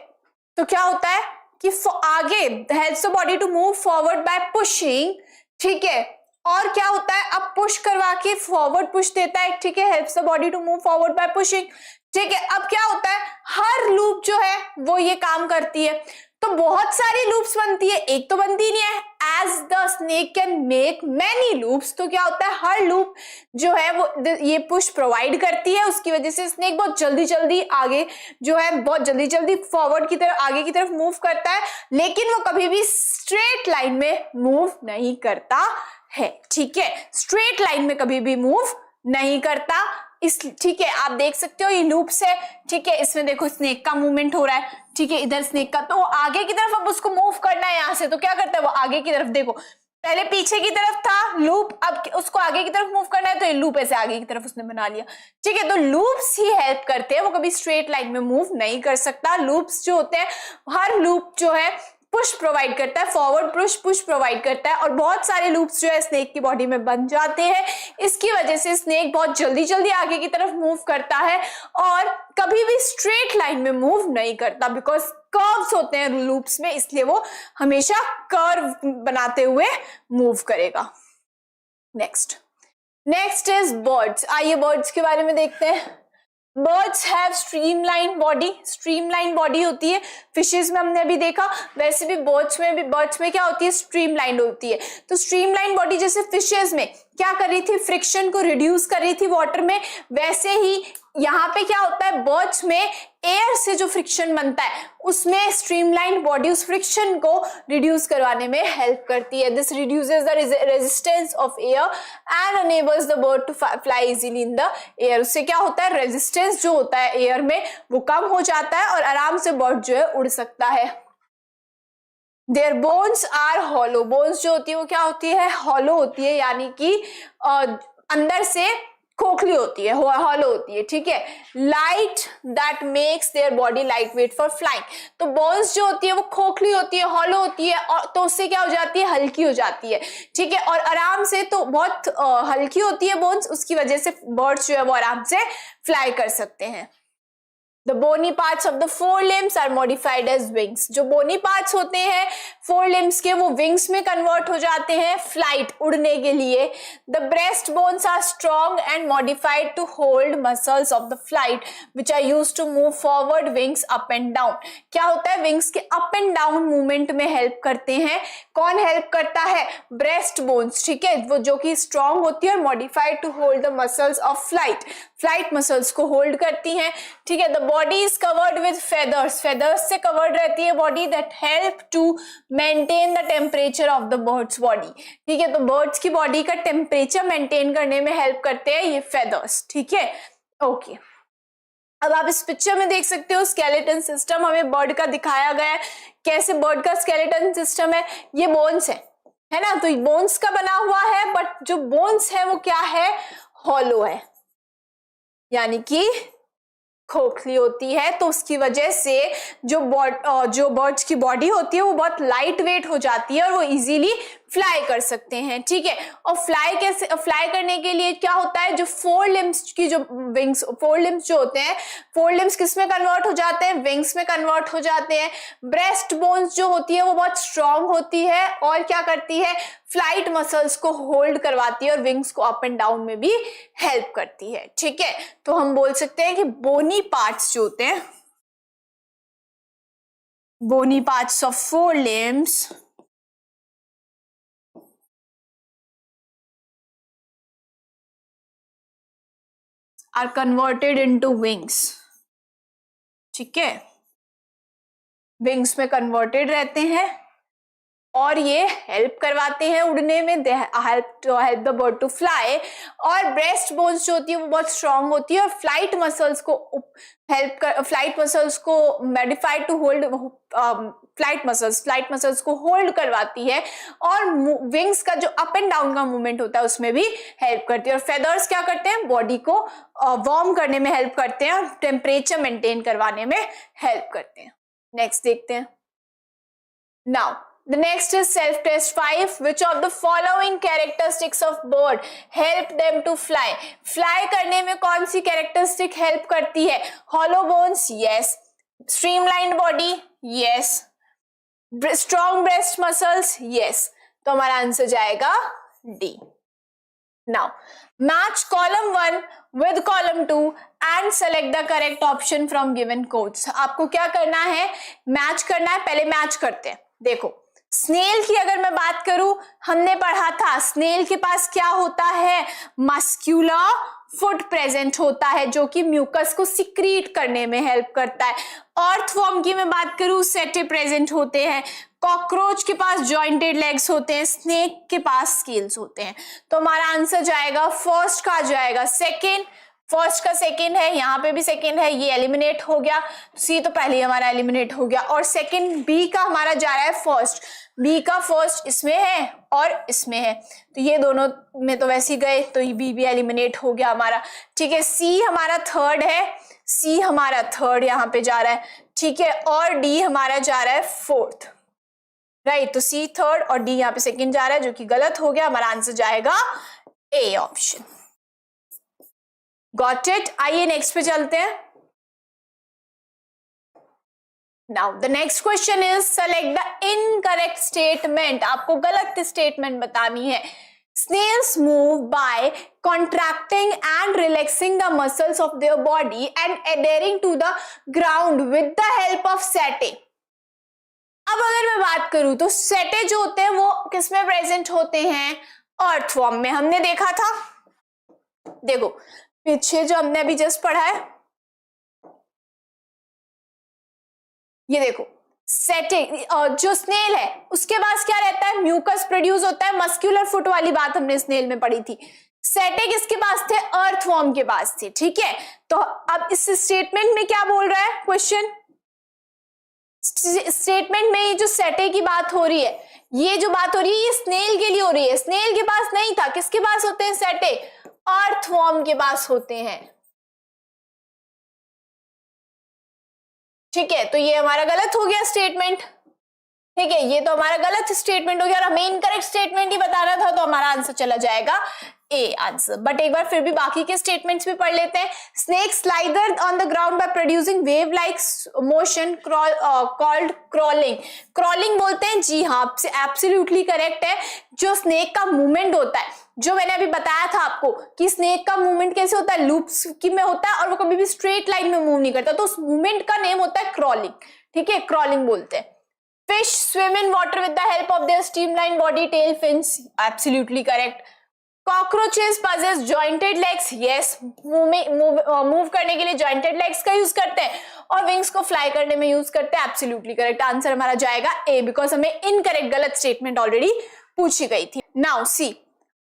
तो क्या होता है कि आगे helps the body to move forward by pushing, ठीक है। और क्या होता है? अब पुश करवा के फॉरवर्ड पुश देता है, ठीक है, helps the body to move forward by pushing, ठीक है। अब क्या होता है? हर लूप जो है वो ये काम करती है। तो बहुत सारी लूप्स बनती है, एक तो बनती नहीं है। As the snake can make many loops, तो क्या होता है? हर लूप जो है वो ये पुश प्रोवाइड करती है, उसकी वजह से स्नेक बहुत जल्दी जल्दी आगे जो है, बहुत जल्दी जल्दी फॉरवर्ड की तरफ, आगे की तरफ मूव करता है, लेकिन वो कभी भी स्ट्रेट लाइन में मूव नहीं करता है, ठीक है। स्ट्रेट लाइन में कभी भी मूव नहीं करता, इस, ठीक है। आप देख सकते हो ये लूप्स है, ठीक है। इसमें देखो स्नेक का मूवमेंट हो रहा है, ठीक है, इधर स्नेक का, तो आगे की तरफ अब उसको मूव करना है यहां से, तो क्या करता है वो आगे की तरफ, देखो पहले पीछे की तरफ था लूप, अब उसको आगे की तरफ मूव करना है, तो ये लूप ऐसे आगे की तरफ उसने बना लिया, ठीक है। तो लूप्स ही हेल्प करते हैं, वो कभी स्ट्रेट लाइन में मूव नहीं कर सकता। लूप्स जो होते हैं, हर लूप जो है पुश प्रोवाइड करता है, फॉरवर्ड पुश प्रोवाइड करता है, और बहुत सारे लूप्स जो है स्नेक की बॉडी में बन जाते हैं। इसकी वजह से स्नेक बहुत जल्दी जल्दी आगे की तरफ मूव करता है और कभी भी स्ट्रेट लाइन में मूव नहीं करता, बिकॉज कर्व्स होते हैं लूप्स में, इसलिए वो हमेशा कर्व बनाते हुए मूव करेगा। Next is birds. आइए बर्ड्स के बारे में देखते हैं। Birds have streamline body. Streamline body होती है, फिशेज में हमने अभी देखा, वैसे भी बर्ड्स में क्या होती है? स्ट्रीमलाइन होती है। तो स्ट्रीमलाइन बॉडी जैसे फिशेज में क्या कर रही थी? फ्रिक्शन को रिड्यूस कर रही थी वाटर में, वैसे ही यहाँ पे क्या होता है? बर्ड्स में एयर से जो फ्रिक्शन बनता है उसमें स्ट्रीमलाइन बॉडी उस फ्रिक्शन को रिड्यूस करवाने में हेल्प करती है। This reduces the resistance of air and enables the bird to fly easily in the air. उससे क्या होता है? रेजिस्टेंस जो होता है एयर में वो कम हो जाता है और आराम से बर्ड जो है उड़ सकता है। Their bones are hollow. Bones जो होती है वो क्या होती है? हॉलो होती है, यानी कि अंदर से खोखली होती है, हॉलो होती है, ठीक है। Light that makes their body light weight for flying. तो बोन्स जो होती है वो खोखली होती है, हॉलो होती है, और तो उससे क्या हो जाती है? हल्की हो जाती है, ठीक है। और आराम से, तो बहुत हल्की होती है बोन्स, उसकी वजह से बर्ड्स जो है वो आराम से फ्लाई कर सकते हैं। The bony parts of the forelimbs are modified as wings. जो bony parts होते हैं forelimbs के, वो wings में convert हो जाते हैं flight, उड़ने के लिए। The breast bones are strong and modified to hold muscles of the flight, which are used to move forward wings up and down. क्या होता है? wings के up and down movement में help करते हैं। कौन help करता है? breast bones, ठीक है, वो जो कि strong होती है और modified to hold the muscles of flight. Flight muscles को होल्ड करती हैं, ठीक है। The body is covered with feathers. Feathers से कवर्ड रहती है body, that help to maintain the temperature of the bird's body, ठीक है। तो बर्ड्स की बॉडी का टेम्परेचर मेंटेन करने में हेल्प करते हैं ये फेदर्स, ठीक है। ओके, अब आप इस पिक्चर में देख सकते हो स्केलेटन सिस्टम हमें बर्ड का दिखाया गया है। कैसे बर्ड का स्केलेटन सिस्टम है? ये बोन्स है, है ना, तो बोन्स का बना हुआ है, बट जो बोन्स है वो क्या है, हॉलो है, यानी कि खोखली होती है। तो उसकी वजह से जो बर्ड्स की बॉडी होती है वो बहुत लाइट वेट हो जाती है और वो इजीली फ्लाई कर सकते हैं, ठीक है। और फ्लाई करने के लिए क्या होता है, जो फोर लिम्स की जो विंग्स, फोर लिम्स जो होते हैं, फोर लिम्स किस में कन्वर्ट हो जाते हैं, विंग्स में कन्वर्ट हो जाते हैं। ब्रेस्ट बोन्स जो होती है वो बहुत स्ट्रांग होती है और क्या करती है, फ्लाइट मसल्स को होल्ड करवाती है और विंग्स को अप एंड डाउन में भी हेल्प करती है, ठीक है। तो हम बोल सकते हैं कि बोनी पार्ट्स जो होते हैं, bony parts of fore limbs are converted into wings, ठीक है, विंग्स में कन्वर्टेड रहते हैं और ये हेल्प करवाते हैं उड़ने में, help the bird to fly. और ब्रेस्ट बोन्स जो होती है वो बहुत स्ट्रांग होती है और फ्लाइट मसल्स को modified to hold, flight muscles को होल्ड करवाती है और विंग्स का जो अप एंड डाउन का मूवमेंट होता है उसमें भी हेल्प करती है। और फेदर्स क्या करते हैं, बॉडी को वार्म करने में हेल्प करते हैं और टेम्परेचर मेंटेन करवाने में हेल्प करते हैं। नेक्स्ट देखते हैं। Now the next is self test 5. Which of the following characteristics of bird help them to fly? Fly करने में कौन सी characteristic help करती है? Hollow bones, yes. Streamlined body, yes. Strong breast muscles, yes. तो हमारा answer जाएगा D. Now match column 1 with column 2 and select the correct option from given codes. आपको क्या करना है, मैच करना है। पहले मैच करते हैं। देखो, स्नेल की अगर मैं बात करूं, हमने पढ़ा था स्नेल के पास क्या होता है, मस्क्यूलर फुट प्रेजेंट होता है जो कि म्यूकस को सिक्रीट करने में हेल्प करता है। अर्थवर्म की मैं बात करूं, सेटे प्रेजेंट होते हैं। कॉकरोच के पास जॉइंटेड लेग्स होते हैं। स्नेक के पास स्केल्स होते हैं। तो हमारा आंसर जाएगा फर्स्ट का, जाएगा सेकेंड। फर्स्ट का सेकेंड है, यहाँ पे भी सेकेंड है, ये एलिमिनेट हो गया। सी तो पहले ही हमारा एलिमिनेट हो गया। और सेकेंड बी का हमारा जा रहा है फर्स्ट, बी का फर्स्ट इसमें है और इसमें है, तो ये दोनों में तो वैसे ही गए, तो ये बी भी एलिमिनेट हो गया हमारा, ठीक है। सी हमारा थर्ड है, सी हमारा थर्ड यहाँ पे जा रहा है, ठीक है। और डी हमारा जा रहा है फोर्थ, राइट। तो सी थर्ड और डी यहाँ पे सेकेंड जा रहा है, जो कि गलत हो गया। हमारा आंसर जाएगा ए ऑप्शन। Got it. आइए नेक्स्ट पे चलते हैं। Now the next question is select the incorrect statement. आपको गलत स्टेटमेंट बतानी है। Snails move by contracting and relaxing the muscles of their body and adhering to the ground with the help of setae. अब अगर मैं बात करूं तो setae जो होते हैं वो किसमें प्रेजेंट होते हैं, अर्थवर्म में। हमने देखा था, देखो पीछे जो हमने अभी जस्ट पढ़ा है, ये देखो सेटे, जो स्नेल है उसके पास क्या रहता है, म्यूकस प्रोड्यूस होता है। मस्क्यूलर फुट वाली बात हमने स्नेल में पढ़ी थी। सेटे किसके पास थे, अर्थवर्म के पास थे, ठीक है। तो अब इस स्टेटमेंट में क्या बोल रहा है क्वेश्चन, स्टेटमेंट में ये जो सेटे की बात हो रही है, ये जो बात हो रही है ये स्नेल के लिए हो रही है। स्नेल के पास नहीं था, किसके पास होते हैं सेटे, अर्थवर्म के पास होते हैं, ठीक है। तो ये हमारा गलत हो गया स्टेटमेंट, ठीक है। ये तो हमारा गलत स्टेटमेंट हो गया और हमें इनकरेक्ट स्टेटमेंट ही बताना था, तो हमारा आंसर चला जाएगा ए आंसर। बट एक बार फिर भी बाकी के स्टेटमेंट्स भी पढ़ लेते हैं। Snake slider on the ground by producing wave like motion called crawling. Crawling बोलते हैं, जी हाँ एब्सोल्युटली करेक्ट है। जो स्नेक का मूवमेंट होता है, जो मैंने अभी बताया था आपको कि स्नेक का मूवमेंट कैसे होता है, लूप्स की में होता है और वो कभी भी स्ट्रेट लाइन में मूव नहीं करता, तो उस मूवमेंट का नेम होता है क्रॉलिंग, ठीक है, क्रॉलिंग बोलते हैं। Fish swim in water with the help of their streamline body tail fins, absolutely correct. Cockroaches possess jointed legs, yes, move करने के लिए जॉइंटेड लेग्स का यूज करते हैं और विंग्स को फ्लाई करने में यूज करते हैं, एब्सोल्युटली करेक्ट। आंसर हमारा जाएगा ए, बिकॉज हमें इनकरेक्ट गलत स्टेटमेंट ऑलरेडी पूछी गई थी। नाउ सी,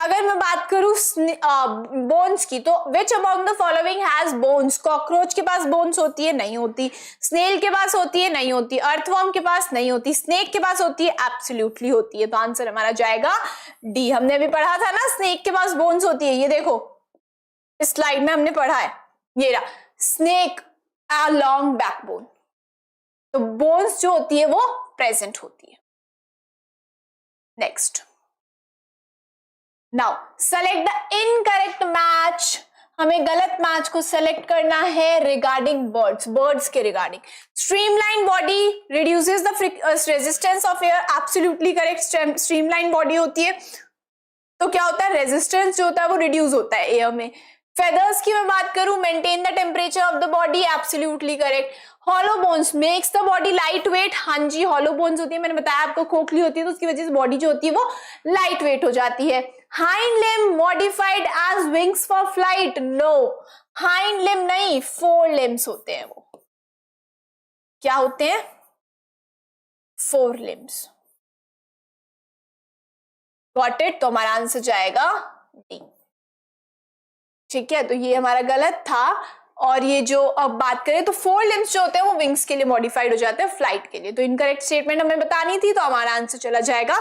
अगर मैं बात करूं बोन्स की, तो which among the following has bones? Cockroach के पास बोन्स होती है? नहीं होती। स्नेल के पास होती है? नहीं होती। अर्थवर्म के पास नहीं होती। स्नेक के पास होती है? एब्सोल्युटली होती है। तो आंसर हमारा जाएगा डी। हमने अभी पढ़ा था ना स्नेक के पास बोन्स होती है, ये देखो इस स्लाइड में हमने पढ़ा है, ये रहा स्नेक अ लॉन्ग बैकबोन। तो बोन्स जो होती है वो प्रेजेंट होती है। Next, now select the incorrect match. हमें गलत मैच को सेलेक्ट करना है रिगार्डिंग बर्ड्स, बर्ड्स के regarding. Streamline body reduces the resistance of air, absolutely correct. Streamline body होती है तो क्या होता है, रेजिस्टेंस जो होता है वो रिड्यूस होता है एयर में। फेदर्स की मैं बात करूं, maintain the temperature of the body, absolutely correct. Hollow bones makes the body light weight, हाँ जी हॉलो बोन्स होती है, मैंने बताया आपको खोखली होती है तो उसकी वजह से बॉडी जो होती है वो लाइट वेट हो जाती है। Hind limb modified as wings for flight, no hind limb नहीं, फोर लिम्ब्स होते हैं वो। क्या होते हैं? Fore limbs. Got it? तो हमारा आंसर जाएगा डी। ठीक है, तो ये हमारा गलत था। और ये जो अब बात करें तो फोर लिम्ब्स जो होते हैं वो विंग्स के लिए मॉडिफाइड हो जाते हैं फ्लाइट के लिए। तो इनकरेक्ट स्टेटमेंट हमें बतानी थी, तो हमारा आंसर चला जाएगा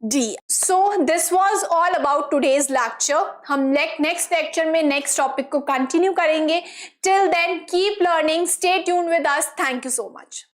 D. So this was all about today's lecture. हम नेक्स्ट लेक्चर में नेक्स्ट टॉपिक को कंटिन्यू करेंगे। Till then keep learning, stay tuned with us. Thank you so much.